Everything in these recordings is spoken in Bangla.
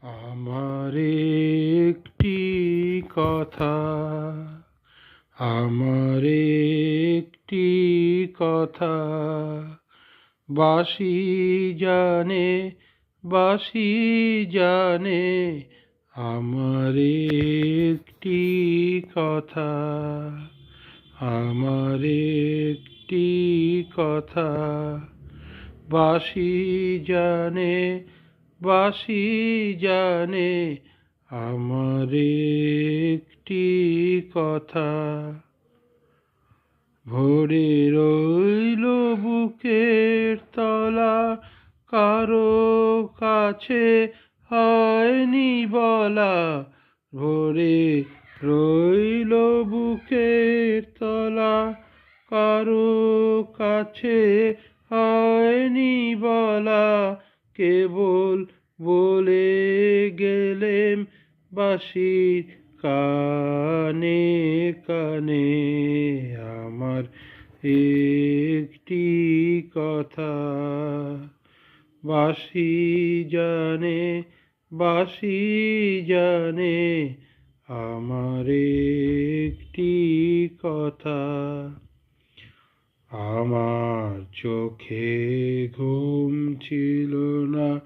আমার একটি কথা, আমার একটি কথা, বাঁশি জানে, বাঁশি জানে, আমার একটি কথা, আমার একটি কথা, বাঁশি জানে, বাঁশি জানে, আমার একটি কথা। ভরে রইল বুকের তলা, কারো কাছে হয়নি বলা। ভরে রইল বুকের তলা, কারো কাছে হয়নি বলা। কেবল বলে গেলেম বাঁশির কানে কানে, আমার একটি কথা, বাঁশি জানে, বাঁশি জানে, আমার একটি কথা। আমার চোখে ঘুম ছিল না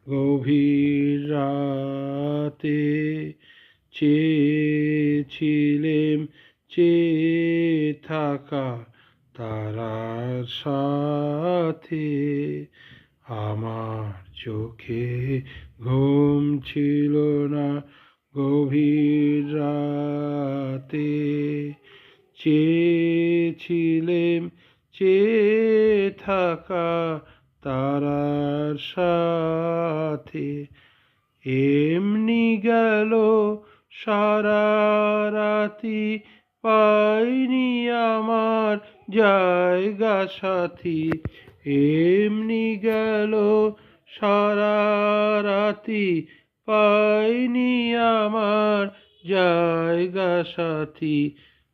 গভীর রাতে, চেয়েছিলেম চেয়ে থাকা তারার সাথে। আমার চোখে ঘুম ছিল না গভীর রাতে, চেয়েছিলেম চেয়ে থাকা তারার সাথে। এমনি গেল সারা রাতি, পাইনি আমার জায়গা সাথী। এমনি গেল সারা রাতি, পাইনি আমার জায়গা সাথী।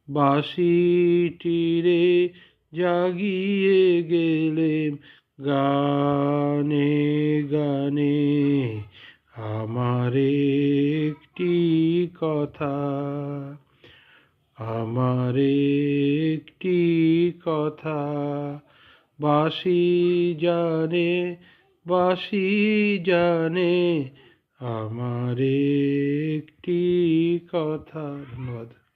বাঁশিটিরে জাগিয়ে গেলেম গানে গানে, আমার একটি কথা, আমার একটি কথা, বাঁশি জানে, বাঁশি জানে, আমার একটি কথা। ধন্যবাদ।